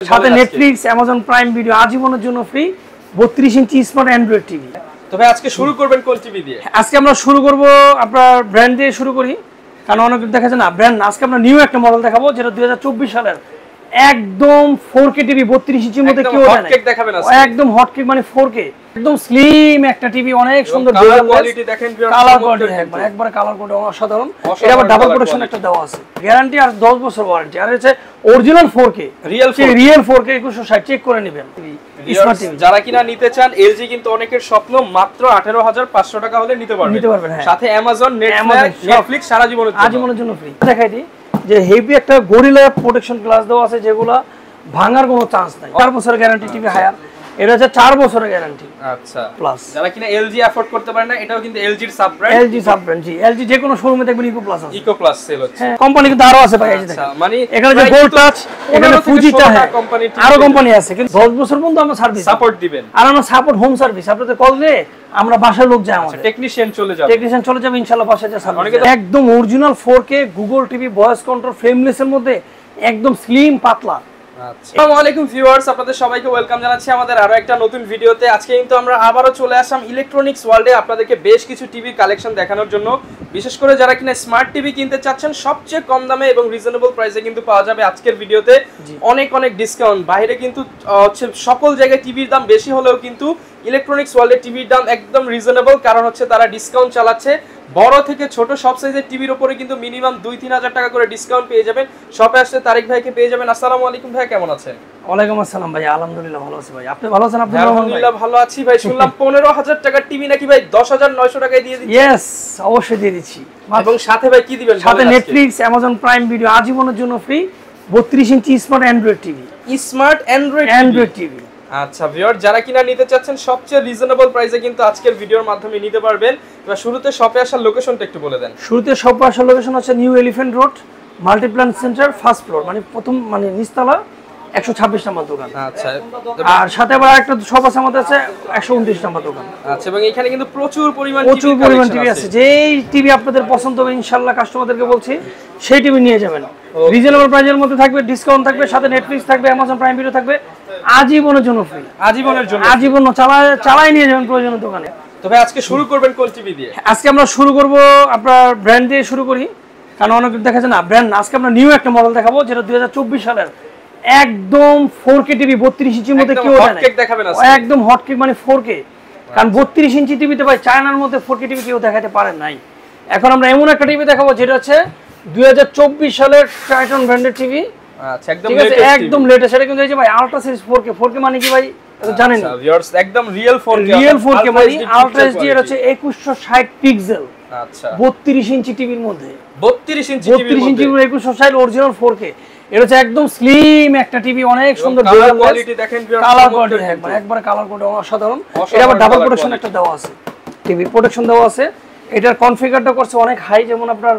সাথে Netflix, Amazon Prime Video আজীবনের জন্য free, 32 inch smart Android TV. তবে আজকে শুরু করবেন কোন টিভি দিয়ে? আজকে আমরা শুরু করব আপনার ব্র্যান্ড দিয়ে শুরু করি, কারণ অনেক দেখা যায় না ব্র্যান্ড। আজকে আমরা নিউ একটা মডেল দেখাবো যেটা 2024 সালের একদম 4K টিভি, 32 ইঞ্চির মধ্যে কেউ দেয় না। দেখাবেন একদম হট কেক মানে 4K, একদম স্লিম একটা টিভি, অনেক সুন্দর কালার কোয়ালিটি দেখেন, কালার কোয়ালিটি একবার কালার কোয়ালিটি অসাধারণ। এটা আবার ডাবল প্রোটেকশন একটা দেওয়া আছে, গ্যারান্টি আর 10 বছর ওয়ারেন্টি। আর হচ্ছে original 4K, real 4K 2160 check করে নেবেন। যারা কিনা নিতে চান, এলজি কিন্তু অনেকের স্বপ্ন, মাত্র 18500 টাকা হলে নিতে পারবেন। সাথে অ্যামাজন, নেটফ্লিক্স সারা জীবনের জন্য ফ্রি। দেখাই দিই যে হেভি একটা গরিলা প্রোটেকশন গ্লাস দেওয়া আছে, যেগুলা ভাঙার কোনো চান্স নাই। 4 বছরের গ্যারান্টি টিভি হায়ার, এটা হচ্ছে 4 বছরের গ্যারান্টি। আচ্ছা, প্লাস যারা কিনা এলজি অ্যাফোর্ড করতে পারে না, এটাও কিন্তু এলজির sub brand. LG sub brand, জি। এলজি যে কোনো শোরুমে দেখবেন ইকো প্লাস আছে, ইকো প্লাস সেল হচ্ছে। হ্যাঁ, কোম্পানি কিন্তু আরো আছে ভাই। এই যে দেখেন, মানে এখানে যে গোল্ড টাচ, এখানে ফুজিটা, হ্যাঁ কোম্পানি, আরো কোম্পানি আছে, কিন্তু 10 বছর পর্যন্ত আমরা সার্ভিস সাপোর্ট দিবেন। আর আমরা সাপোর্ট হোম সার্ভিস, আপনাদের কল দিয়ে আমরা বাসায় লোক যায়, আমাদের টেকনিশিয়ান চলে যাবে ইনশাআল্লাহ বাসায় যা সার্ভিস। একদম original 4K Google TV, voice control, frameless এর মধ্যে একদম স্লিম পাতলা। আসসালামু আলাইকুম ভিউয়ার্স, আপনাদের সবাইকে ওয়েলকাম জানাচ্ছি আমাদের আরো একটা নতুন ভিডিওতে। আজকে কিন্তু আমরা আবারো চলে আসলাম ইলেকট্রনিক্স ওয়ার্ল্ডে আপনাদেরকে বেশ কিছু টিভি কালেকশন দেখানোর জন্য। বিশেষ করে যারা কিনা স্মার্ট টিভি কিনতে চাচ্ছেন, সবচেয়ে কম দামে এবং রিজনেবল প্রাইসে কিন্তু পাওয়া যাবে আজকের ভিডিওতে। অনেক ডিসকাউন্ট, বাইরে কিন্তু হচ্ছে সকল জায়গায় টিভির দাম বেশি হলেও কিন্তু ইলেকট্রনিক্স ওয়ার্ল্ডে টিভির দাম একদম রিজনেবল, কারণ হচ্ছে তারা ডিসকাউন্ট চালাচ্ছে। বড় থেকে ছোট সব সাইজের টিভির উপরে কিন্তু মিনিমাম 2-3 হাজার টাকা করে ডিসকাউন্ট পেয়ে যাবেন। শপে আসলে তারেক ভাইকে পেয়ে যাবেন। আসসালামু আলাইকুম ভাই, কেমন আছেন? ওয়ালাইকুম আসসালাম ভাই, আলহামদুলিল্লাহ ভালো আছি ভাই। আপনি ভালো আছেন? আপনি? আলহামদুলিল্লাহ ভালো আছি ভাই। শুনলাম 15000 টাকার টিভি নাকি ভাই 10900 টাকায় দিয়ে দিচ্ছেন? ইয়েস, অবশ্যই দিয়ে দিচ্ছি। এবং সাথে ভাই কি দিবেন? সাথে নেটফ্লিক্স, অ্যামাজন প্রাইম ভিডিও আজীবনের জন্য free, 32 inch smart Android TV. Smart Android TV. আচ্ছা ভিউয়ার, যারা কিনা নিতে চাচ্ছেন সবচেয়ে রিজনেবল প্রাইসে কিন্তু আজকের ভিডিওর মাধ্যমে নিতে পারবেন। এবার শুরুতে শপে আসার লোকেশনটা একটু বলে দেন। শুরুতে শপে আসার লোকেশন হচ্ছে new elephant road, Multiplan centre, first floor, মানে প্রথম মানে নিচতলা, 126 নম্বর দোকান। আচ্ছা, আর সাথে আবার একটা শপ আছে আমাদের, আছে 129 নম্বর দোকান। আচ্ছা, এবং এখানে কিন্তু প্রচুর পরিমাণ টিভি আছে। যেই টিভি আপনাদের পছন্দ হবে ইনশাআল্লাহ কাস্টমারদেরকে বলছি সেই টিভি নিয়ে যাবেন। রিজনেবল প্রাইসের মধ্যে থাকবে, ডিসকাউন্ট থাকবে, সাথে নেটফ্লিক্স থাকবে, অ্যামাজন প্রাইম ভিডিও থাকবে, আজীবনের জন্য ফ্রি। আজীবন চালাই নিয়ে যাবেন প্রয়োজনীয় দোকানে। তবে আজকে শুরু করবেন কোন টিভি দিয়ে? আজকে আমরা শুরু করব আপনার ব্র্যান্ড দিয়ে শুরু করি, কারণ অনেক দেখা যায় না ব্র্যান্ড। আজকে আমরা নিউ একটা মডেল দেখাবো যেটা 2024 সালের একদম 4K টিভি, 32 ইঞ্চির মধ্যে কেউ দেয় না। একদম হট কেক মানে 4K, কারণ 32 ইঞ্চি টিভিতে ভাই চায়নার মধ্যে 4K টিভি কেউ দেখাতে পারে নাই। এখন আমরা এমন একটা টিভি দেখাবো যেটা হচ্ছে 2024 সালের টাইটন ব্র্যান্ডের টিভি। আচ্ছা, একদম লেটেস্ট। এটা কিন্তু এই যে ভাই আলট্রা সিরিজ 4K মানে কি ভাই জানেন? আচ্ছা ভিউয়ার্স, একদম রিয়েল 4K মানে আলট্রা এইচডি, এর হচ্ছে 2160 পিক্সেল। আচ্ছা, 32 ইঞ্চি টিভির মধ্যে, 32 ইঞ্চি 2160 অরিজিনাল 4K। এটা হচ্ছে একদম স্লিম একটা টিভি, অনেক সুন্দর কালার কোয়ালিটি দেখেন, কালার কোয়ালিটি একবার কালার কোয়ালিটি অসাধারণ। এটা আবার ডাবল প্রোটেকশন একটা দেওয়া আছে, টিভি প্রোটেকশন দেওয়া আছে। এটার কনফিগারটা করছে অনেক হাই, যেমন আপনার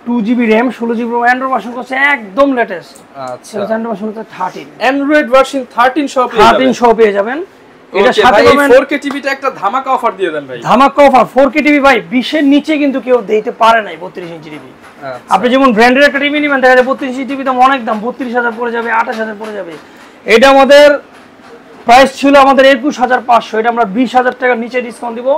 2GB RAM, 16GB Android version করছে একদম লেটেস্ট। আচ্ছা, অ্যান্ড্রয়েড ভার্সন হচ্ছে 13, অ্যান্ড্রয়েড ভার্সন 13 সহ পেয়ে যাবেন। এটা সাথে পাবেন 4K টিভিটা একটা ধামাকা অফার দিয়ে দেন ভাই। ধামাকা অফার 4K টিভি ভাই 20 এর নিচে কিন্তু কেউ দিতে পারে নাই 32 ইঞ্চি টিভি। আপনি যেমন ব্র্যান্ডের একটা টিভি নেবেন, দেখা যায় 32 ইঞ্চি টিভি দাম অনেক দাম, 32000 পড়ে যাবে, 28000 পড়ে যাবে। এটা আমাদের প্রাইস ছিল আমাদের 21500, এটা আমরা 20000 টাকা নিচে ডিসকাউন্ট দিব,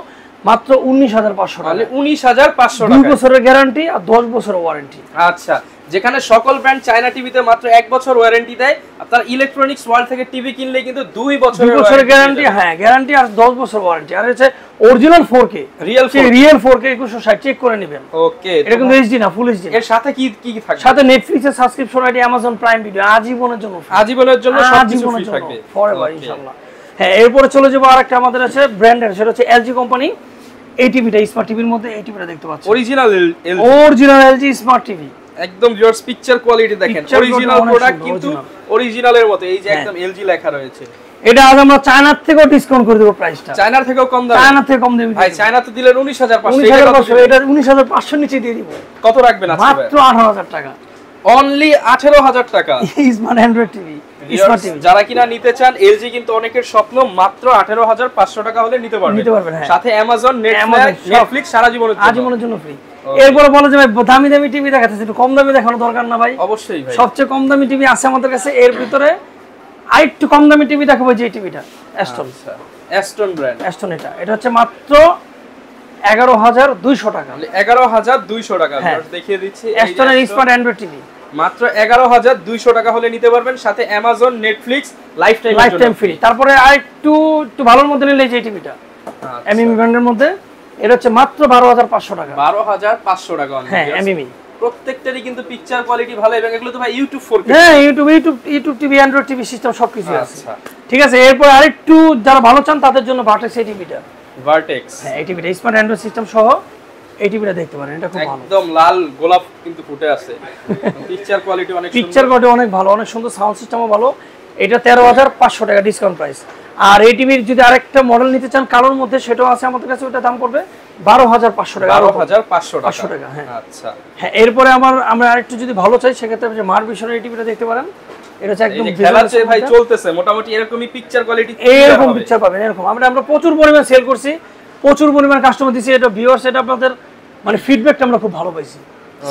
মাত্র 19500 টাকা। 19500 টাকা, 2 বছরের গ্যারান্টি আর 10 বছরের ওয়ারেন্টি। আচ্ছা, যেখানে সকল ব্র্যান্ড চায়না টিভিতে মাত্র 1 বছর ওয়ারেন্টি দেয়, আপনার ইলেকট্রনিক্স ওয়ার্ল্ড থেকে টিভি কিনলে কিন্তু 2 বছরের গ্যারান্টি। হ্যাঁ, গ্যারান্টি আর 10 বছর ওয়ারেন্টি। আর হচ্ছে original 4K, real 4K 2160 check করে নেবেন। ওকে, এটা কিন্তু এইচডি না, ফুল এইচডি। এর সাথে কি থাকবে? সাথে নেটফ্লিক্সের subscription ID, Amazon Prime Video আজীবনের জন্য সবকিছু ফ্রি থাকবে ফরএভার ইনশাআল্লাহ। হ্যাঁ, এরপরে চলে যাব আরেকটা আমাদের আছে ব্র্যান্ডের, সেটা হচ্ছে এলজি কোম্পানি। এই টিভিটা স্মার্ট টিভির মধ্যে, এই টিভিটা দেখতে পাচ্ছেন অরিজিনাল এলজি স্মার্ট টিভি। একদম ভিউয়ার্স, পিকচার কোয়ালিটি দেখেন, অরিজিনাল প্রোডাক্ট কিন্তু অরিজিনালের মতো। এই যে একদম এলজি লেখা রয়েছে। এটা আজ আমরা চায়নার থেকেও ডিসকাউন্ট করে দেব প্রাইসটা। চায়নার থেকেও কম দাম? চায়নার থেকে কম দেব ভাই। চায়না তো দিলেন 19500, এটা 19500 নিচে দিয়ে দিব। কত রাখবেন আজকে? মাত্র 18000 টাকা, অনলি 18000 টাকা। Smart Android TV. যারা কিনা নিতে চান, এলজি কিন্তু অনেকের স্বপ্ন, মাত্র 18500 টাকা হলে নিতে পারবেন। সাথে অ্যামাজন, নেটফ্লিক্স সারা জীবনের জন্য ফ্রি। এরপরে বলে যে ভাই দামি দামি টিভি দেখাতেছে, একটু কম দামি দেখানো দরকার না ভাই? অবশ্যই ভাই, সবচেয়ে কম দামি টিভি আছে আমাদের কাছে। এর ভিতরে আরেকটু কম দামি টিভি দেখাবো, যে টিভিটা অ্যাস্টন, অ্যাস্টন ব্র্যান্ড, অ্যাস্টন। এটা হচ্ছে মাত্র 11,200 টাকা, 11,200 টাকা। দেখিয়ে দিচ্ছি অ্যাস্টনের স্মার্ট অ্যান্ড্রয়েড টিভি মাত্র 11,200 টাকা হলে নিতে পারবেন, সাথে অ্যামাজন, নেটফ্লিক্স লাইফটাইম ফ্রি। তারপরে আরেকটু ভালোর মধ্যে নিলে যে টিভিটা এমএমই ব্র্যান্ডের মধ্যে, এটা হচ্ছে মাত্র 12,500 টাকা, 12,500 টাকা। হ্যাঁ এমএমই। প্রত্যেকটারই কিন্তু পিকচার কোয়ালিটি ভালো, এবং এগুলো তো ভাই ইউটিউব 4K, হ্যাঁ YouTube TV, Android TV system সবকিছু আছে। ঠিক আছে, এরপর আরেকটু যারা ভালো চান তাদের জন্য ভার্টেক্স এই টিভিটা, ভার্টেক্স, হ্যাঁ এই টিভিটা স্মার্ট অ্যান্ড্রয়েড সিস্টেম সহ এই টিভিটা দেখতে পারেন, এটা খুব ভালো, একদম লাল গোলাপ কিন্তু ফুটে আছে। পিকচার কোয়ালিটি অনেক সুন্দর, পিকচার কোয়ালিটি অনেক ভালো, অনেক সুন্দর, সাউন্ড সিস্টেমও ভালো। এটা 13,500 টাকা ডিসকাউন্ট প্রাইস। আর এই টিভির যদি আরেকটা মডেল নিতে চান কালোর মধ্যে, সেটাও আছে আমাদের কাছে, ওটা দাম পড়বে 12,500 টাকা, 12,500 টাকা। হ্যাঁ আচ্ছা, হ্যাঁ। এরপরে আমরা আরেকটু যদি ভালো চাই, সেক্ষেত্রে যে মার বিষয় এই টিভিটা দেখতে পারেন, এটা হচ্ছে একদম খেলাতে ভাই চলতেছে, মোটামুটি এরকমই পিকচার কোয়ালিটি, এরকম পিকচার পাবেন এরকম। আমরা প্রচুর পরিমাণ সেল করছি, প্রচুর পরিমাণ কাস্টমার দিছি, এটা ভিউয়ার্স, এটা আপনাদের মানে ফিডব্যাকটা আমরা খুব ভালো পাইছি,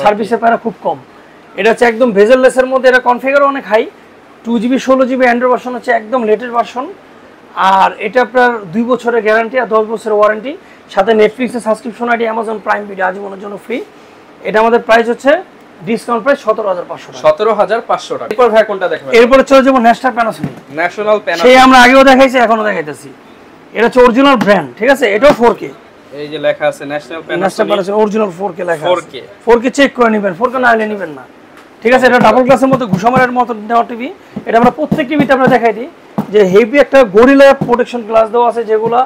সার্ভিসের প্যারা খুব কম। এটা হচ্ছে একদম ভেজেললেসের মধ্যে, এটা কনফিগারও অনেক high, 2GB 16GB Android version হচ্ছে একদম লেটেস্ট ভার্সন। আর এটা আপনার 2 বছরের গ্যারান্টি আর 10 বছরের ওয়ারেন্টি, সাথে নেটফ্লিক্সের subscription ID, Amazon Prime Video আজীবনের জন্য ফ্রি। এটা আমাদের প্রাইস হচ্ছে ডিসকাউন্ট প্রাইস 17,500 টাকা, 17,500 টাকা। এরপর ভাই কোনটা দেখবেন? এরপর চলে যাব ন্যাশনাল প্যানাসোনিক, সেই আমরা আগেও দেখাইছি এখনো দেখাইতেছি। এটা হচ্ছে অরিজিনাল ব্র্যান্ড, ঠিক আছে, এটাও 4K, এই যে লেখা আছে ন্যাশনাল প্যানাসোনিক অরিজিনাল 4K লেখা আছে, 4K 4K চেক করে নেবেন, 4K না হলে নেবেন না। ঠিক আছে, এটা ডাবল গ্লাসের মতো ঘুষামারের মতো দেওয়া টিভি। এটা আমরা প্রত্যেক টিভিতে আমরা দেখাই দিই যে হেভি একটা গরিলা প্রোটেকশন গ্লাস দেওয়া আছে, যেগুলো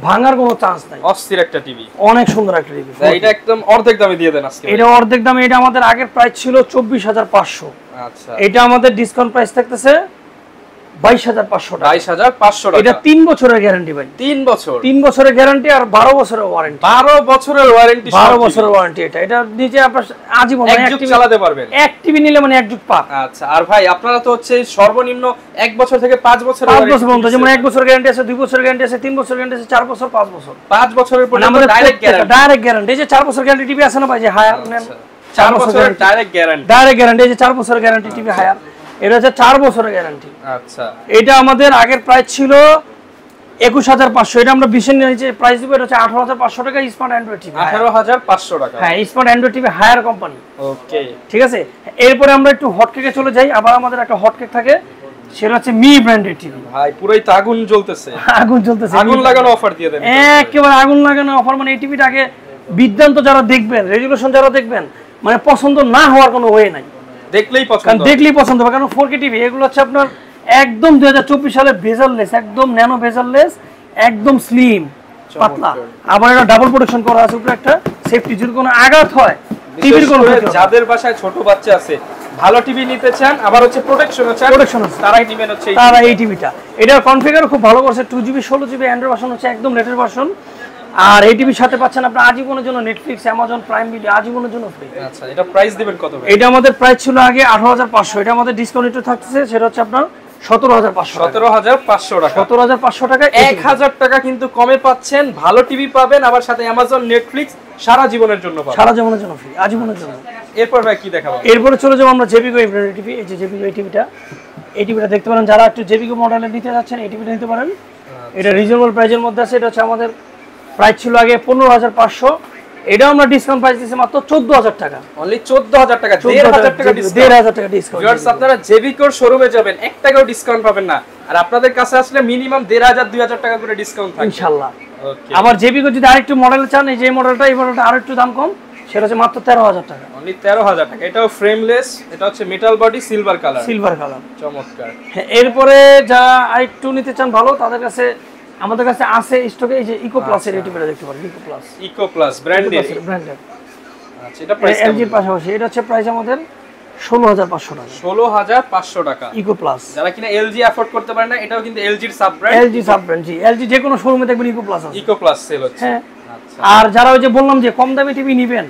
ভাঙার কোনো চান্স নাই, অস্থির একটা টিভি, অনেক সুন্দর একটা টিভি। এটা একদম অর্ধেক দামে দিয়ে দেন আজকে। এটা অর্ধেক দামে, এটা আমাদের আগের প্রাইস ছিল 24,500, আচ্ছা, এটা আমাদের ডিসকাউন্ট প্রাইস থাকতেছে 22,500 টাকা, 22,500 টাকা। এটা 3 বছরের গ্যারান্টি ভাই, 3 বছরের গ্যারান্টি আর 12 বছরের ওয়ারেন্টি, 12 বছরের ওয়ারেন্টি, 12 বছরের ওয়ারেন্টি। এটা নিচে আপনারা আজীবন এক যুগ চালাতে পারবেন, এক টিভি নিলে মানে এক যুগ পাক। আচ্ছা, আর ভাই আপনারা তো হচ্ছে সর্বনিম্ন 1 বছর থেকে 5 বছর পর্যন্ত, যেমন 1 বছর গ্যারান্টি আছে, 2 বছর গ্যারান্টি আছে, 3 বছর গ্যারান্টি আছে, 4 বছর, 5 বছর, 5 বছরের পর্যন্ত ডাইরেক্ট গ্যারান্টি। এই যে 4 বছর গ্যারান্টি টিভি আছে না ভাই, যে হায়ার নেন, 4 বছরের ডাইরেক্ট গ্যারান্টি, এই যে 4 বছরের গ্যারান্টি টিভি হায়ার, এটা হচ্ছে 4 বছরের গ্যারান্টি। আচ্ছা, এটা আমাদের আগের প্রাইস ছিল 21,500, এটা আমরা 20 এর নিচে প্রাইস দিব, এটা হচ্ছে 18,500 টাকা স্মার্ট অ্যান্ড্রয়েড টিভি, 18,500 টাকা। হ্যাঁ smart Android TV Haier company. Okay, ঠিক আছে, এরপরে আমরা একটু হটকেকে চলে যাই। আবার আমাদের একটা হটকেক থাকে, সেটা হচ্ছে মি ব্র্যান্ডের টিভি। ভাই পুরোই তো আগুন জ্বলতেছে, আগুন জ্বলতেছে, আগুন লাগানো অফার দিয়ে দেন, একেবারে আগুন লাগানো অফার। মানে এই টিভিটা আগে বিদ্যান্ত যারা দেখবেন, রেজুলেশন যারা দেখবেন, মানে পছন্দ না হওয়ার কোনো ওয়ে নাই, দেখলেই পছন্দ, কারণ দেখলেই পছন্দ হবে। কারণ 4K টিভি এগুলো হচ্ছে আপনার একদম 2024 সালে বেজারলেস, একদম ন্যানো বেজারলেস, একদম স্লিম পাতলা। আবার এটা ডাবল প্রোটেকশন করা আছে উপরে, একটা সেফটি, যদি কোনো আঘাত হয় টিভির কোনো, যাদের বাসায় ছোট বাচ্চা আছে, ভালো টিভি নিতে চান, আবার হচ্ছে প্রোটেকশন আছে, তারাই নেবেন হচ্ছে তারা এই টিভিটা। এটার কনফিগার খুব ভালো করছে, 2GB 16GB অ্যান্ড্রয়েড ভার্সন হচ্ছে একদম লেটেস্ট ভার্সন। আর এই টিভির সাথে পাচ্ছেন আপনার আজীবনের জন্য নেটফ্লিক্স, অ্যামাজন প্রাইম ভিডিও আজীবনের জন্য ফ্রি। আচ্ছা, এটা প্রাইস দিবেন কত? এটা আমাদের প্রাইস ছিল আগে 18,500, এটা আমাদের ডিসকাউন্ট একটু থাকতেছে, সেটা হচ্ছে আপনার 17,500, 17,500 টাকা, 17,500 টাকা, 1,000 টাকা কিন্তু কমে পাচ্ছেন, ভালো টিভি পাবেন, আবার সাথে অ্যামাজন, নেটফ্লিক্স সারা জীবনের জন্য পাবেন, সারা জীবনের জন্য ফ্রি, আজীবনের জন্য। এরপর ভাই কি দেখাবো? এরপরে চলে যাবো আমরা জেবিকো ব্র্যান্ডের টিভি। এই যে জেবিকো এই টিভিটা, এই টিভিটা দেখতে পারেন, যারা একটু জেবিকো মডেলের নিতে যাচ্ছেন এই টিভিটা নিতে পারেন। এটা রিজনেবল প্রাইসের মধ্যে আছে, এটা হচ্ছে আমাদের প্রাইস ছিল আগে 15,500, এটাও আমরা ডিসকাউন্ট প্রাইস দিয়েছি মাত্র 14,000 টাকা, অনলি 14,000 টাকা, 1,500 টাকা ডিসকাউন্ট, 1,500 টাকা ডিসকাউন্ট। ভিউয়ার্স, আপনারা জেবিকোর শোরুমে যাবেন, 1 টাকাও ডিসকাউন্ট পাবেন না, আর আপনাদের কাছে আসলে মিনিমাম 1,500 2,000 টাকা করে ডিসকাউন্ট থাকবে ইনশাআল্লাহ। ওকে, আবার জেবিকো যদি আরেকটু মডেল চান, এই যে মডেলটা, এই মডেলটা আরেকটু দাম কম, সেটা হচ্ছে মাত্র 13,000 টাকা, অনলি 13,000 টাকা। এটাও ফ্রেমলেস, এটা হচ্ছে মেটাল বডি, সিলভার কালার, চমৎকার। হ্যাঁ, এরপরে যারা আরেকটু নিতে চান ভালো, তাদের কাছে আমাদের কাছে আছে স্টকে এই যে ইকো প্লাস এর টিভিটা দেখতে পারেন, ইকো প্লাস ব্র্যান্ডের। আচ্ছা, এটা প্রাইস এলজির পাশাপাশি, এটা হচ্ছে প্রাইস আমাদের 16,500 টাকা, 16,500 টাকা ইকো প্লাস। যারা কিনা এলজি অ্যাফোর্ড করতে পারে না, এটাও কিন্তু এলজির sub brand, LG sub brand, জি, এলজি যে কোনো শোরুমে দেখবেন ইকো প্লাস আছে, ইকো প্লাস সেল হচ্ছে। হ্যাঁ, আর যারা ওই যে বললাম যে কম দামি টিভি নেবেন,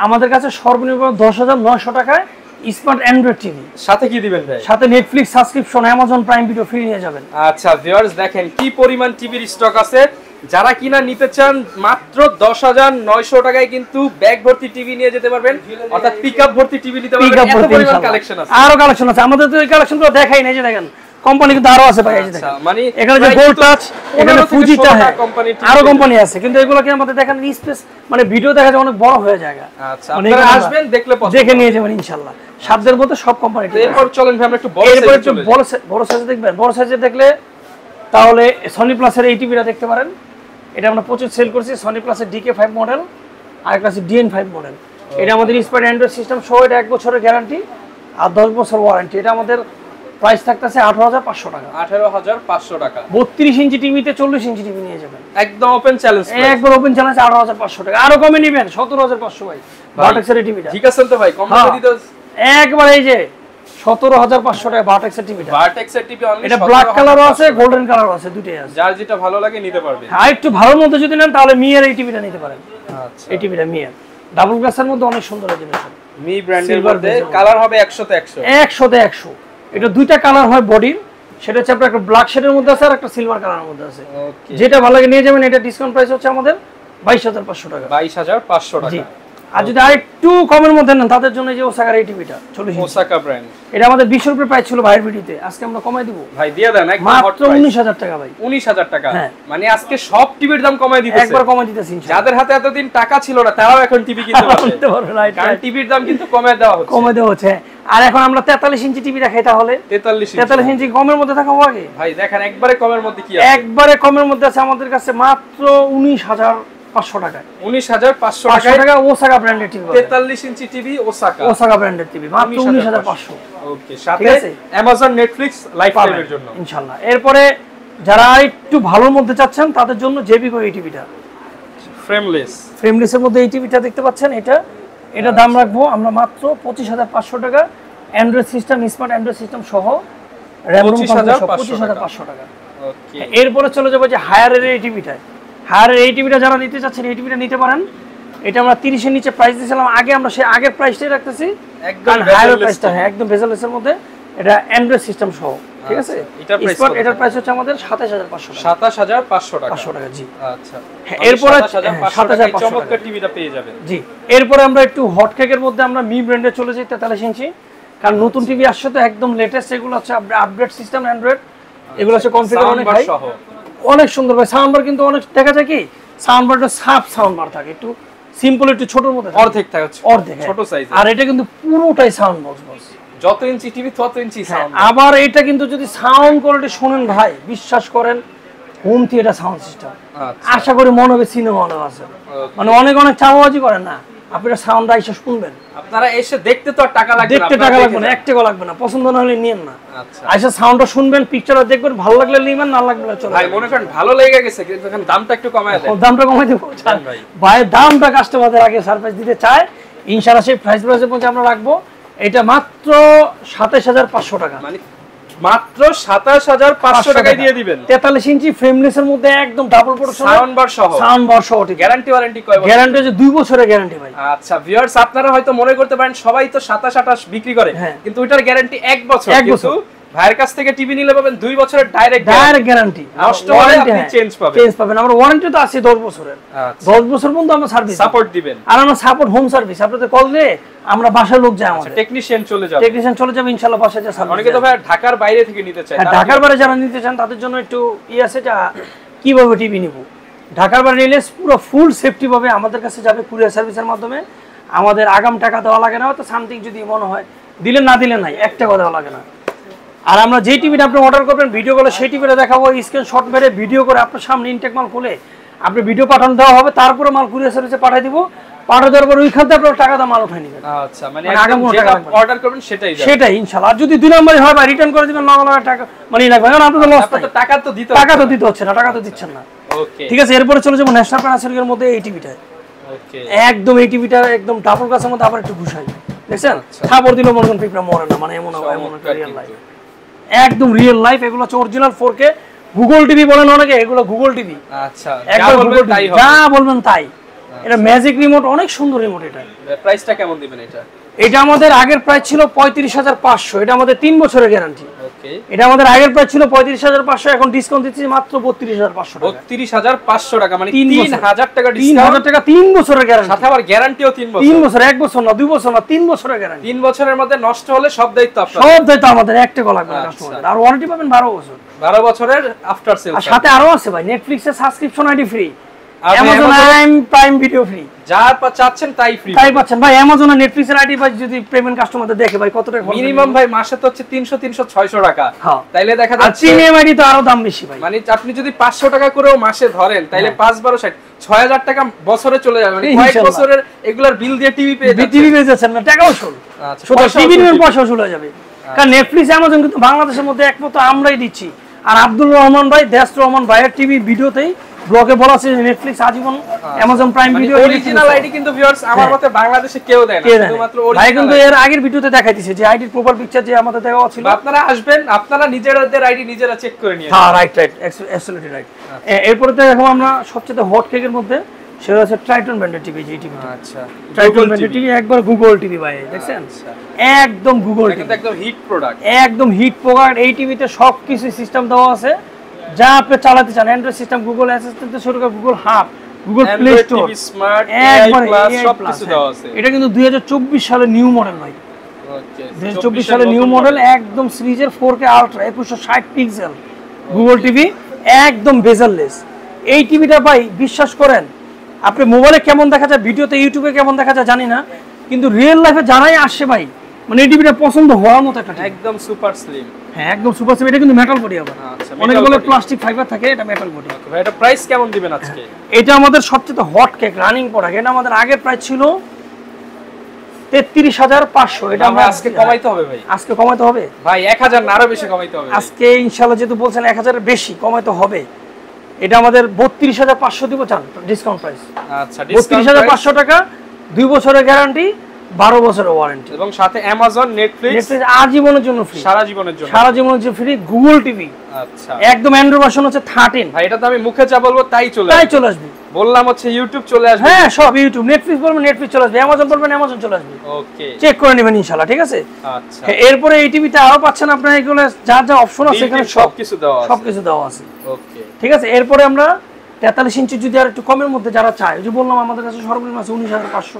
আমাদের কাছে সর্বনিম্ন 10,900 টাকায় স্মার্ট অ্যান্ড্রয়েড টিভি, সাথে কি দিবেন ভাই? সাথে Netflix subscription, Amazon Prime Video free নিয়ে যাবেন। আচ্ছা ভিউয়ার্স, দেখেন কি পরিমাণ টিভির স্টক আছে। যারা কিনা নিতে চান মাত্র 10,900 টাকায় কিন্তু ব্যাগ ভর্তি টিভি নিয়ে যেতে পারবেন, অর্থাৎ পিকআপ ভর্তি টিভি নিতে পারবেন। এত পরিমাণ কালেকশন আছে, আরো কালেকশন আছে, আমাদের তো এই কালেকশনগুলো দেখাই নাই। যে দেখেন কোম্পানি কিন্তু আরো আছে ভাই, এই যে দেখেন মানে এখানে যে গোল্ড টাচ, এখানে ফুজিটা কোম্পানি, আরো কোম্পানি আছে, কিন্তু এগুলো কি আমাদের দেখেন স্পেস মানে ভিডিও দেখা যায় অনেক বড় হয়ে যায়। আচ্ছা আপনারা আসবেন দেখলে পছন্দ দেখে নিয়ে যাবেন ইনশাআল্লাহ, সাধ্যের মধ্যে সব কোম্পানি। এরপর চলেন ভাই আমরা একটু বড় সাইজে দেখবেন। বড় সাইজে দেখলে তাহলে সনি প্লাসের এই টিভিটা দেখতে পারেন, এটা আমরা প্রচুর সেল করছি। সনি প্লাসের DK5 মডেল আর একটা আছে DN5 মডেল। এটা আমাদের ইন্সপায়ার্ড অ্যান্ড্রয়েড সিস্টেম সহ, এটা 1 বছরের গ্যারান্টি আর 10 বছর ওয়ারেন্টি। এটা আমাদের প্রাইস থাকতেছে 18,500 টাকা। 18,500 টাকা। 32 ইঞ্চি টিভিতে 40 ইঞ্চি টিভি নিয়ে যাবেন, একদম ওপেন চ্যালেঞ্জ, একবার ওপেন চ্যালেঞ্জ 18,500 টাকা। আরো কমে নেবেন 17,500 ভাই ভার্টেক্সের টিভিটা। ঠিক আছে তো ভাই, কম করে দিতে একবার এই যে 17,500 টাকা ভার্টেক্সের টিভিটা। ভার্টেক্সের টিভি অনলি, এটা ব্ল্যাক কালারও আছে, গোল্ডেন কালারও আছে, দুটোই আছে। যার যেটা ভালো লাগে নিতে পারবে। আর একটু ভালোর মধ্যে যদি নেন তাহলে মিয়ার এই টিভিটা নিতে পারেন। আচ্ছা এই টিভিটা মিয়ার ডাবল গ্লাসের মধ্যে অনেক সুন্দর জিনিস, মি ব্র্যান্ডের মধ্যে কালার হবে 100 তে 100, 100 তে 100। এটা দুইটা কালার হয় বডির, সেটা হচ্ছে আপনার একটা ব্ল্যাক শেডের মধ্যে আছে আর একটা সিলভার কালারের মধ্যে আছে। যেটা ভালো লাগে নিয়ে যাবেন। এটা ডিসকাউন্ট প্রাইস হচ্ছে আমাদের 22,500 টাকা। 22,500 টাকা। আর যদি আরেকটু কমের মধ্যে নেন তাদের জন্য যে ওসাকার এই টিভিটা 40 ওসাকা ব্র্যান্ড, এটা আমাদের 20 রুপির প্রাইস ছিল ভাইয়ের ভিডিওতে, আজকে আমরা কমাই দিব ভাই, দিয়ে দেন একদম মাত্র 19,000 টাকা ভাই। 19,000 টাকা, মানে আজকে সব টিভির দাম কমাই দিতেছে, একবার কমাই দিতেছি ইনশাআল্লাহ। যাদের হাতে এতদিন টাকা ছিল না তারাও এখন টিভি কিনতে পারবে, রাইট, কারণ টিভির দাম কিন্তু কমায় দেওয়া হচ্ছে। আর এখন আমরা 43 ইঞ্চি টিভি দেখাই, তাহলে 43 ইঞ্চি কমের মধ্যে দেখাবো আগে ভাই। দেখেন একবারে কমের মধ্যে কি আছে, একবারে কমের মধ্যে আছে আমাদের কাছে মাত্র 19,500 টাকা। 19,500 টাকা ওসাকা ব্র্যান্ডের টিভি, 43 ইঞ্চি টিভি ওসাকা ব্র্যান্ডের টিভি মাত্র 19,500। ওকে, সাথে Amazon Netflix লাইভ টাইমের জন্য ইনশাআল্লাহ। এরপরে যারা একটু ভালোর মধ্যে চাচ্ছেন তাদের জন্য জেবিকো এই টিভিটা, ফ্রেমলেসের মধ্যে এই টিভিটা দেখতে পাচ্ছেন। এটা দাম রাখবো আমরা মাত্র 25,500 টাকা, Android system, smart Android system সহ, র‍্যাম 25,500 টাকা। ওকে, এরপরে চলে যাবো যে হায়ারের এই টিভিটা। হায়ারের এই টিভিটা যারা নিতে চাচ্ছেন এই টিভিটা নিতে পারেন। এটা আমরা 30 এর নিচে প্রাইস দিয়েছিলাম আগে, আমরা সেই আগের প্রাইসটাই রাখতেছি একদম হায়ার প্রাইসটা। হ্যাঁ, একদম বেজেলেসের মধ্যে, এটা অ্যান্ড্রয়েড সিস্টেম সহ, ঠিক আছে। এটার প্রাইস হচ্ছে আমাদের 27,500 টাকা। 27,500 টাকা, জি। আচ্ছা, এরপরে 27,500 চমৎকার টিভিটা পেয়ে যাবেন। জি, এরপরে আমরা একটু হট কেকের মধ্যে আমরা মি ব্র্যান্ডে চলে যাই 43 ইঞ্চি, কারণ নতুন টিভি আসছে তো একদম লেটেস্ট। এগুলো হচ্ছে আপডেট সিস্টেম অ্যান্ড্রয়েড, এগুলো হচ্ছে কনফিগার অনেক ভাই, অনেক সুন্দর ভাই। সাউন্ড বার কিন্তু অনেক দেখা যায় কি সাউন্ড বারটা সাব সাউন্ড বার থাকে, একটু সিম্পল, একটু ছোটর মধ্যে অর্ধেক থাকে, অর্ধেক ছোট সাইজ। আর এটা কিন্তু পুরোটাই সাউন্ড বক্স, যত ইঞ্চি টিভি তত ইঞ্চি সাউন্ড। আবার এটা কিন্তু যদি সাউন্ড কোয়ালিটি শুনেন ভাই, বিশ্বাস করেন হোম থিয়েটার সাউন্ড সিস্টেম। আশা করি মনে হবে সিনেমা হলে আছে, মানে অনেক চাওয়াবাজি করেন না, আপনারা সাউন্ডটা এসে শুনবেন। আপনারা এসে দেখতে তো আর টাকা লাগবে না, দেখতে টাকা লাগবে না, 1 টাকা লাগবে না, পছন্দ না হলে নিয়েন না। আচ্ছা, আচ্ছা, সাউন্ডটা শুনবেন, পিকচারটা দেখবেন, ভালো লাগলে নিবেন, না লাগলে চলে ভাই। মনে করেন ভালো লেগে গেছে, কিন্তু এখন দামটা একটু কমায় দেন। দামটা কমাই দেব ভাই, দামটা কাস্টমারদের আগে সারপ্রাইজ দিতে চায় ইনশাআল্লাহ। সেই প্রাইস পর্যন্ত আমরা রাখবো এটা মাত্র 27,500 টাকা, মানে মাত্র 27,500 টাকায় দিয়ে দিবেন। 43 ইঞ্চি ফ্রেমলেসের মধ্যে একদম ডাবল প্রোটেকশন, সাউন্ড বার সহ। গ্যারান্টি ওয়ারেন্টি কয় বছর? গ্যারান্টি হচ্ছে 2 বছরের গ্যারান্টি ভাই। আচ্ছা ভিউয়ার্স, আপনারা হয়তো মনে করতে পারেন সবাই তো 27-28 বিক্রি করে, কিন্তু ওইটার গ্যারান্টি 1 বছর। কিন্তু ভাইয়ের কাছ থেকে টিভি নিলে পাবেন 2 বছরের ডাইরেক্ট গ্যারান্টি, নষ্ট হলে আপনি চেঞ্জ পাবেন। আমরা ওয়ারেন্টি তো আছে 10 বছরের, 10 বছর পর্যন্ত আমরা সার্ভিস সাপোর্ট দিবেন। আর আমরা সাপোর্ট হোম সার্ভিস, আপনাদের কল দিয়ে আমরা বাসায় লোক যায়, আমাদের টেকনিশিয়ান চলে যাবে ইনশাআল্লাহ বাসায় যা সার্ভিস। অনেকে তো ভাই ঢাকার বাইরে থেকে নিতে চায়, ঢাকার বাইরে যারা নিতে চান তাদের জন্য একটু আছে যা কিভাবে টিভি নিব। ঢাকার বাইরে নিলে পুরো ফুল সেফটি ভাবে আমাদের কাছে যাবে কুরিয়ার সার্ভিসের মাধ্যমে। আমাদের আগাম টাকা দেওয়া লাগে না, হয়তো সামথিং যদি মনে হয় দিলেন, না দিলেন নাই, 1 টাকা দেওয়া লাগে না। আর আমরা যে টিভিটা আপনি অর্ডার করবেন ভিডিও কলে সেই টিভিটা দেখাবো, স্ক্রিনশট মেরে ভিডিও করে আপনার সামনে ইনটেক মাল খুলে আপনি ভিডিও পাঠানো দেওয়া হবে, তারপরে মাল কুরিয়ার সার্ভিসে পাঠিয়ে দিব। পাঠিয়ে দেওয়ার পর ওইখান থেকে আপনার টাকা দিয়ে মাল উঠাই নেবেন। আচ্ছা, মানে আগাম যেটা অর্ডার করবেন সেটাই ইনশাআল্লাহ। আর যদি 2 নম্বরই হয় বা রিটার্ন করে দিবেন, নগদ টাকা মানে লাগবে, কারণ আপনাদের লস তো টাকা তো দিতে হচ্ছে না, টাকা তো দিচ্ছেন না। ওকে, ঠিক আছে। এরপরে চলে যাবো ন্যাশনাল প্যানাসোনিকের মধ্যে এই টিভিটা। ওকে, একদম এই টিভিটা একদম ডাবল গ্লাসের মধ্যে আবার একটু ঘুষাই, দেখছেন খাবার দিলেও মনে করেন পিঁপড়া মরে না, মানে এমন রিয়েল লাইফ, একদম রিয়েল লাইফ। এগুলো হচ্ছে অরিজিনাল 4K গুগল টিভি বলেন অনেকে, এগুলো গুগল টিভি। আচ্ছা, যা বলবেন তাই। এটা ম্যাজিক রিমোট, অনেক সুন্দর রিমোট। এটা প্রাইসটা কেমন দিবেন? এটা আমাদের আগের প্রাইস ছিল 35,500, এটা আমাদের 3 বছরের গ্যারান্টি। ওকে, এটা আমাদের আগের প্রাইস ছিল 35500, এখন ডিসকাউন্ট দিচ্ছি মাত্র 32500 টাকা। 32500 টাকা, মানে 3000 টাকা ডিসকাউন্ট। 3000 টাকা 3 বছরের গ্যারান্টি, সাথে আবার গ্যারান্টিও 3 বছর। 3 বছর, 1 বছর না, 2 বছর না, 3 বছরের গ্যারান্টি। 3 বছরের মধ্যে নষ্ট হলে সব দায়িত্ব আপনাদের। সব দায়িত্ব আমাদের, একটা কল লাগবে না কাস্টমারদের। আর ওয়ারেন্টি পাবেন 12 বছর। 12 বছরের আফটার সেল। আর সাথে আরো আছে ভাই, নেটফ্লিক্সের subscription ID free, Amazon Prime Video free, যা চাচ্ছেন তাই ফ্রি পাচ্ছেন ভাই। অ্যামাজন আর নেটফ্লিক্সের আইডি ভাই যদি পেমেন্ট কাস্টমারদের দেখে ভাই কত টাকা মিনিমাম ভাই, মাসে তো হচ্ছে 300 600 টাকা। হ্যাঁ, তাইলে দেখা যাচ্ছে প্রিমিয়াম আইডি তো আরো দাম বেশি ভাই। মানে আপনি যদি 500 টাকা করেও মাসে ধরেন, তাইলে 5 12 60 6000 টাকা বছরে চলে যাবে। মানে কয়েক বছরের এগুলার বিল দিয়ে টিভি পেয়ে যাচ্ছেন না, টাকাও শুল। আচ্ছা, শুধু টিভির পয়সা শুল হয়ে যাবে। কারণ নেটফ্লিক্স অ্যামাজন কিন্তু বাংলাদেশের মধ্যে একমাত্র আমরাই দিচ্ছি। আর আব্দুল রহমান ভাই, দেশ রহমান ভাইয়ের টিভি ভিডিওতেই ব্লগে বলা আছে নেটফ্লিক্স আজীবন Amazon Prime video original ID কিন্তু ভিউয়ার্স আমার মতে বাংলাদেশে কেউ দেয় না, শুধুমাত্র অরিজিনাল। ভাই কিন্তু এর আগের ভিডিওতে দেখাই দিয়েছে যে আইডির প্রোফাইল পিকচার যে আমাদের দেওয়া ছিল। আপনারা আসবেন, আপনারা নিজেদের আইডি নিজেরা চেক করে নিয়ে। হ্যাঁ, রাইট, অ্যাবসলিউটলি রাইট। এরপরে তো দেখো আমরা সবচেয়ে হট কেকের মধ্যে সেটা হচ্ছে ট্রাইটন ব্র্যান্ডের টিভি, যে টিভি। আচ্ছা, ট্রাইটন ব্র্যান্ডের টিভি, একবার গুগল টিভি ভাই, দেখছেন? একদম গুগল টিভি, একদম হিট প্রোডাক্ট, একদম হিট প্রোডাক্ট। এই টিভিতে সবকিছু সিস্টেম দেওয়া আছে যা আপনি চালাতে চান। অ্যান্ড্রয়েড সিস্টেম, গুগল অ্যাসিস্ট্যান্ট থেকে শুরু করে Google hub, Google play store, smart AI plus সবকিছু দেওয়া আছে। এটা কিন্তু 2024 সালে নিউ মডেল ভাই। ওকে, 2024 সালে নিউ মডেল, একদম সিরিজের 4K ultra 2160 pixel Google TV, একদম বেজেললেস। এই টিভিটা ভাই বিশ্বাস করেন, আপনি মোবাইলে কেমন দেখা যায়, ভিডিওতে ইউটিউবে কেমন দেখা যায় জানি না, কিন্তু রিয়েল লাইফে জানাই আসে ভাই, মানে এই টিভিটা পছন্দ হওয়ার মতো একটা, একদম সুপার স্লিম। হ্যাঁ, একদম সুপার স্লিম। এটা কিন্তু মেটাল বডি আবার। আচ্ছা, অনেকগুলো প্লাস্টিক ফাইবার থাকে, এটা মেটাল বডি। ভাই এটা প্রাইস কেমন দিবেন আজকে? এটা আমাদের সবচেয়ে হট কেক রানিং প্রোডাক্ট। এটা আমাদের আগের প্রাইস ছিল 33500। এটা আমরা আজকে কমাইতে হবে ভাই। আজকে কমাইতে হবে ভাই, 1000 না আরো বেশি কমাইতে হবে আজকে ইনশাআল্লাহ। যেহেতু বলছেন 1000 এর বেশি কমাইতে হবে, এটা আমাদের 32500 দিব, চান ডিসকাউন্ট প্রাইস। আচ্ছা, 32500 টাকা, 2 বছরের গ্যারান্টি, 12 বছরের ওয়ারেন্টি, এবং সাথে অ্যামাজন, নেটফ্লিক্স আজীবনের জন্য ফ্রি, সারা জীবনের জন্য, সারা জীবনের জন্য ফ্রি। গুগল টিভি, আচ্ছা, একদম অ্যান্ড্রয়েড ভার্সন হচ্ছে 13 ভাই। এটা তো আমি মুখে যা বলবো তাই চলে আসবে। বললাম হচ্ছে ইউটিউব চলে আসবে। হ্যাঁ, সব ইউটিউব, নেটফ্লিক্স বলবেন নেটফ্লিক্স চলে আসবে, অ্যামাজন বলবেন অ্যামাজন চলে আসবে। ওকে, চেক করে নেবেন ইনশাআল্লাহ, ঠিক আছে? আচ্ছা, এরপরে এই টিভিতে আরো পাচ্ছেন আপনারা এগুলো যা যা অপশন আছে, এখানে সবকিছু দেওয়া আছে। ওকে, ঠিক আছে। এরপরে আমরা 43 ইঞ্চি যদি আর একটু কমের মধ্যে যারা চায়, যে বললাম আমাদের কাছে সর্বনিম্ন আছে 19500।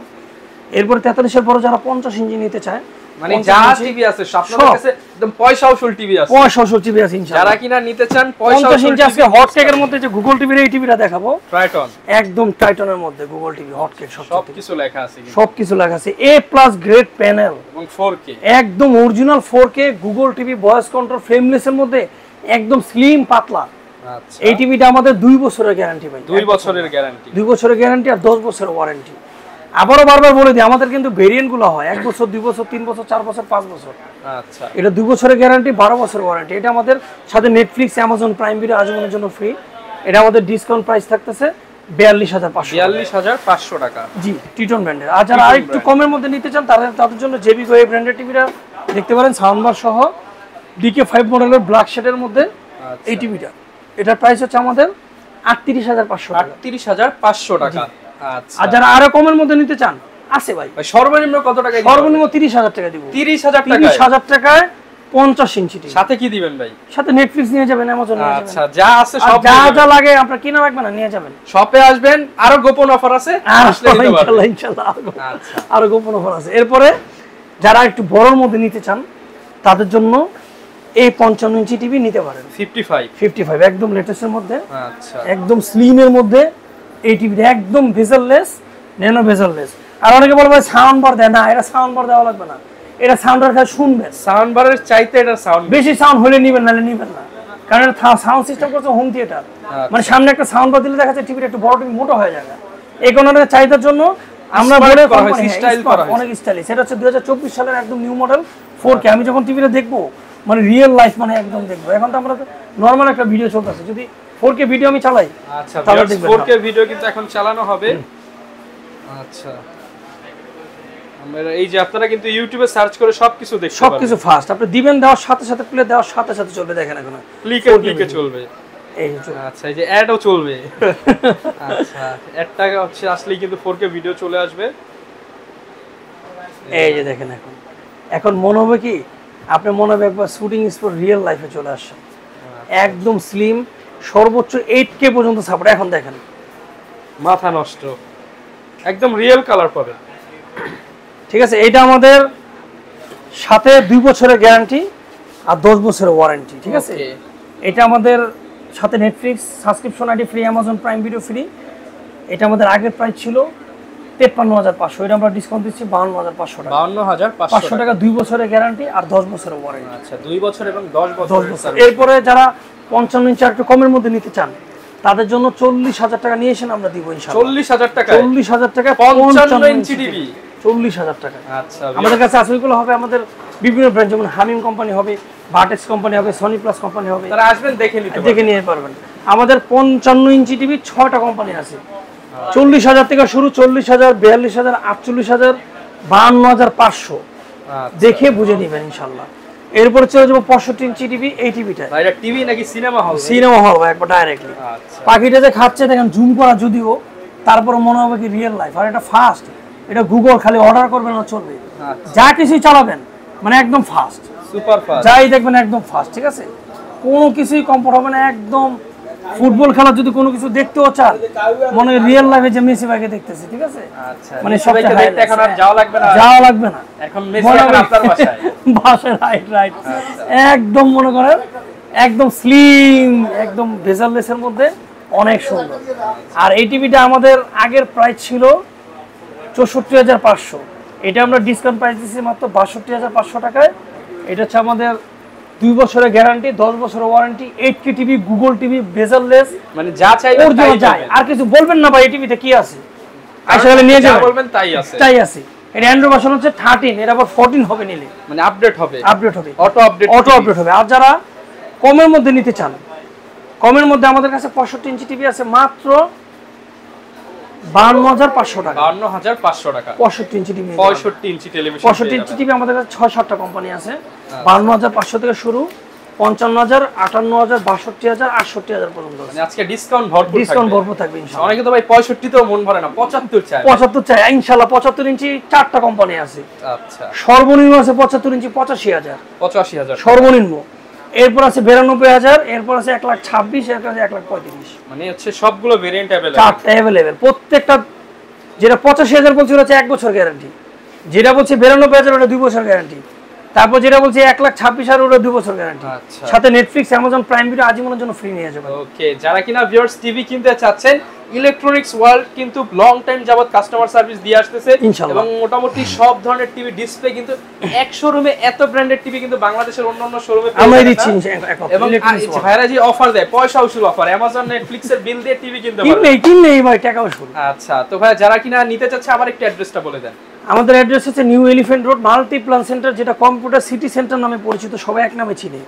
এরপরে 43 এর পরে যারা 50 ইঞ্চি নিতে চায়, মানে যা টিভি আছে আপনাদের কাছে একদম পয়সা উসুল টিভি আছে, পয়সা উসুল টিভি আছে ইনশাআল্লাহ। যারা কিনা নিতে চান পয়সা উসুল ইঞ্চি। আজকে হট কেকের মধ্যে যে গুগল টিভির এই টিভিটা দেখাবো, ট্রাইটন, একদম ট্রাইটনের মধ্যে গুগল টিভি হট কেক, সবকিছু লেখা আছে, সবকিছু লেখা আছে। A+ গ্রেড প্যানেল এবং 4K, একদম original 4K Google TV, voice control, frameless এর মধ্যে, একদম স্লিম পাতলা। আচ্ছা, এই টিভিটা আমাদের 2 বছরের গ্যারান্টি ভাই, 2 বছরের গ্যারান্টি, 2 বছরের গ্যারান্টি আর 10 বছরের ওয়ারেন্টি। আবারও বারবার বলে দিই, আমাদের কিন্তু ভেরিয়েন্ট গুলো হয় 1 বছর, 2 বছর, 3 বছর, 4 বছর, 5 বছর। আচ্ছা, এটা 2 বছরের গ্যারান্টি, 12 বছরের ওয়ারেন্টি। এটা আমাদের সাথে নেটফ্লিক্স, অ্যামাজন প্রাইম ভিডিও আজীবনের জন্য ফ্রি। এটা আমাদের ডিসকাউন্ট প্রাইস থাকতেছে 42500, 42500 টাকা। জি, টিটন ব্র্যান্ডের। আর যারা আরেকটু কমের মধ্যে নিতে চান তাদের জন্য জেবিকো এই ব্র্যান্ডের টিভিটা দেখতে পারেন, সাউন্ডবার সহ, DK5 মডেলের ব্ল্যাক শেডের মধ্যে এই টিভিটা। এটার প্রাইস হচ্ছে আমাদের 38500 টাকা, 38500 টাকা। আচ্ছা, আর যারা আরো কমের মধ্যে নিতে চান আছে ভাই, সর্বনিম্ন কত টাকা? সর্বনিম্ন 30000 টাকা দিব। 30000 টাকায় 50 ইঞ্চি টিভি। সাথে কি দিবেন ভাই? সাথে নেটফ্লিক্স নিয়ে যাবেন, অ্যামাজন নিয়ে যাবেন। আচ্ছা, যা আছে সব যা যা লাগে আপনার কিনা লাগবে না, নিয়ে যাবেন। শপে আসবেন, আরো গোপন অফার আছে, আসলে দিতে পারবেন ইনশাআল্লাহ। আচ্ছা, আরো গোপন অফার আছে। এরপরে যারা একটু বড়র মধ্যে নিতে চান তাদের জন্য এই 55 ইঞ্চি টিভি নিতে পারেন, 55 একদম লেটেস্টের মধ্যে। আচ্ছা, একদম স্লিমের মধ্যে এই টিভিটা, একদম ভেজেললেস, ন্যানো ভেজেললেস। আর অনেকে বলে ভাই সাউন্ড বার দেয় না, এটা সাউন্ড বার দেওয়া লাগবে না, এটা সাউন্ড বার খালি শুনবেন। সাউন্ড বারের চাইতে এটা সাউন্ড বেশি সাউন্ড হলে নিবেন, নালে নিবেন না, কারণ এটা সাউন্ড সিস্টেম করছে হোম থিয়েটার। মানে সামনে একটা সাউন্ড বার দিলে দেখা যাচ্ছে টিভিটা একটু বড়, টিভি মোটা হয়ে যাবে। এই কারণে চাহিদার জন্য আমরা বলে অনেক স্টাইলিশ। এটা হচ্ছে 2024 সালের একদম নিউ মডেল 4K। আমি যখন টিভিটা দেখবো, মানে রিয়েল লাইফ, মানে একদম দেখবো। এখন তো আমরা নরমাল একটা ভিডিও চলতেছে, যদি 4K ভিডিও আমি চালাই, আচ্ছা, 4K ভিডিও কিন্তু এখন চালানো হবে। আচ্ছা, আমরা এই যে আপনারা কিন্তু ইউটিউবে সার্চ করে সবকিছু দেখতে পারবেন, সবকিছু ফাস্ট। আপনি দিবেন, দেওয়ার সাথে সাথে প্লে দেওয়ার সাথে সাথে চলবে। দেখেন এখন ক্লিকে চলবে। এই আচ্ছা, এই যে অ্যাডও চলবে। আচ্ছা, অ্যাডটা হচ্ছে আসলে কিন্তু 4K ভিডিও চলে আসবে। এই যে দেখেন, এখন মনে হবে কি আপনি মনে হবে একবার শুটিং স্পট রিয়েল লাইফে চলে আসছেন। একদম স্লিম, সর্বোচ্চ 8K পর্যন্ত সাপোর্ট। এখন দেখেন মাথা নষ্ট, একদম রিয়েল কালার পাবে। ঠিক আছে, এটা আমাদের সাথে 2 বছরের গ্যারান্টি আর 10 বছরের ওয়ারেন্টি। ঠিক আছে, এটা আমাদের সাথে Netflix subscription ID free, Amazon Prime Video free. এটা আমাদের আগের প্রাইস ছিল 53,500, এটা আমরা ডিসকাউন্ট দিচ্ছি 52,500 টাকা। 52,500 টাকা, 2 বছরের গ্যারান্টি আর 10 বছরের ওয়ারেন্টি। আচ্ছা, 2 বছর এবং 10 বছর। এরপরে যারা 55 ইঞ্চি একটু কমের মধ্যে নিতে চান তাদের জন্য 40,000 টাকা নিয়ে এসেন, আমরা দিব ইনশাআল্লাহ। 40,000 টাকা? 40,000 টাকা 55 ইঞ্চি টিভি 40,000 টাকা। আচ্ছা, আমাদের কাছে আসলগুলো হবে আমাদের বিভিন্ন ব্র্যান্ড, যেমন হামিম কোম্পানি হবে, ভার্টেক্স কোম্পানি হবে, সনি প্লাস কোম্পানি হবে। তারা আসবেন দেখে নিয়ে পারবেন। আমাদের 55 ইঞ্চি টিভি 6টা কোম্পানি আছে। 40,000 থেকে শুরু, 40,000, 42,000, 48,000, 52,500। দেখে বুঝে নেবেন ইনশাআল্লাহ। এরপরে চলে যাবো 65 ইঞ্চি টিভি। এই টিভিটা এটা টিভি নাকি সিনেমা হল? সিনেমা হল ভাই, একবার ডাইরেক্টলি। আচ্ছা, পাখিটা যে খাচ্ছে দেখেন, জুম করা যদিও, তারপরে মনে হবে কি রিয়েল লাইফ। আর এটা ফাস্ট, এটা গুগল খালি অর্ডার করবেন না চলবে, যা কিছুই চালাবেন মানে একদম ফাস্ট, সুপার ফাস্ট, যাই দেখবেন একদম ফাস্ট। ঠিক আছে, কোনো কিছুই কম্পোর্ট হবে না, একদম ফুটবল খেলা যদি কোনো কিছু দেখতেও চান মনে রিয়েল লাইফে যে মেসি ভাইকে দেখতেছি। ঠিক আছে, আচ্ছা, মানে সবাইকে দেখতে এখন আর যাওয়া লাগবে না, এখন মেসি এখন আপনার বাসায়। রাইট, একদম মনে করেন একদম স্লিম, একদম ভেজাললেসের মধ্যে, অনেক সুন্দর। আর এই টিভিটা আমাদের আগের প্রাইস ছিল 64,500, এটা আমরা ডিসকাউন্ট প্রাইস দিচ্ছি মাত্র 62,500 টাকায়। এটা হচ্ছে আমাদের 2 বছরের গ্যারান্টি, 10 বছরের warranty, 8K TV, Google TV, bezel-less, মানে যা চাইবেন তাই যায়। আর কিছু বলবেন না ভাই এই টিভিতে কি আছে, আসলে নিয়ে যাবেন, বলবেন তাই আছে। এটা অ্যান্ড্রয়েড ভার্সন হচ্ছে 13, এটা আবার 14 হবে নিলে, মানে আপডেট হবে, অটো আপডেট হবে। আর যারা কমের মধ্যে নিতে চান, কমের মধ্যে আমাদের কাছে 65 ইঞ্চি টিভি আছে মাত্র 52,500 টাকা। 52,500 টাকা 65 ইঞ্চি টিভি। 65 ইঞ্চি টেলিভিশন, 65 ইঞ্চি টিভি আমাদের কাছে 6-7টা কোম্পানি আছে। 52,500 থেকে শুরু, 55,000, 58,000, 62,000, 68,000 পর্যন্ত। মানে আজকে ডিসকাউন্ট ভরপুর থাকবে ইনশাআল্লাহ। অনেকে তো ভাই 65 তেও মন ভরে না, 75 চায়। 75 চাই ইনশাআল্লাহ। 75 ইঞ্চি 4টা কোম্পানি আছে। আচ্ছা, সর্বনিম্ন আছে 75 ইঞ্চি 85,000, 85,000 সর্বনিম্ন। এরপর আছে 92,000, এরপর আছে 1,26,000, এরপর আছে 1,35,000। মানে হচ্ছে সবগুলো ভেরিয়েন্ট अवेलेबल, চারটা अवेलेबल। প্রত্যেকটা, যেটা 85,000 বলছে ওটা হচ্ছে 1 বছর গ্যারান্টি, যেটা বলছে 92,000 ওটা 2 বছর গ্যারান্টি, তারপর যেটা বলছে 1,26,000 ওটা 2 বছর গ্যারান্টি। আচ্ছা, সাথে নেটফ্লিক্স, অ্যামাজন প্রাইম ভিডিও আজীবনের জন্য ফ্রি নিয়ে যাবেন। ওকে, যারা কিনা ভিউয়ার্স টিভি কিনতে চাচ্ছেন, ইলেকট্রনিক্স ওয়ার্ল্ড কিন্তু লং টাইম যাবত কাস্টমার সার্ভিস দিয়ে আসতেছে, এবং মোটামুটি সব ধরনের টিভি ডিসপ্লে কিন্তু এক শোরুমে, এত ব্র্যান্ডেড টিভি কিন্তু বাংলাদেশের অন্যান্য শোরুমে আমরাই দিচ্ছি। এবং ভাইরা যে অফার দেয়, পয়সা উসুল অফার, অ্যামাজন নেটফ্লিক্সের বিল দিয়ে টিভি কিনতে পারবেন, কিনলেই ভাই টাকা উসুল। আচ্ছা, তো ভাই যারা কিনা নিতে চাচ্ছে আবার একটু অ্যাড্রেসটা বলে দেন। আমাদের অ্যাড্রেস হচ্ছে new elephant road, Multiplan centre, যেটা কম্পিউটার সিটি সেন্টার নামে পরিচিত, সবাই এক নামে চিনে,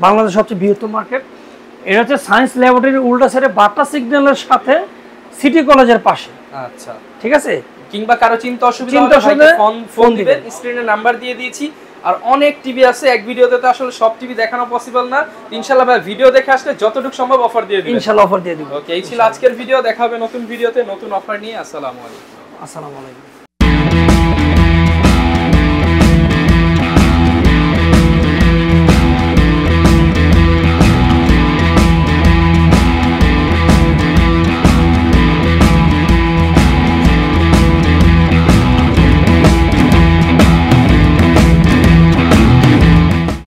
বাংলাদেশের সবচেয়ে বৃহত্তম মার্কেট। এটা হচ্ছে সায়েন্স ল্যাবরেটরির উল্টা সাইডে বাটা সিগন্যালের সাথে সিটি কলেজের পাশে। আচ্ছা, ঠিক আছে, কিংবা কারো চিন্তা অসুবিধা হলে ফোন দিবেন, স্ক্রিনে নাম্বার দিয়ে দিয়েছি। আর অনেক টিভি আছে, এক ভিডিওতে তো আসলে সব টিভি দেখানো পসিবল না, ইনশাআল্লাহ ভাই ভিডিও দেখে আসলে যতটুকু সম্ভব অফার দিয়ে দিবেন, ইনশাআল্লাহ অফার দিয়ে দিব। ওকে, এই ছিল আজকের ভিডিও, দেখা হবে নতুন ভিডিওতে নতুন অফার নিয়ে। আসসালামু আলাইকুম।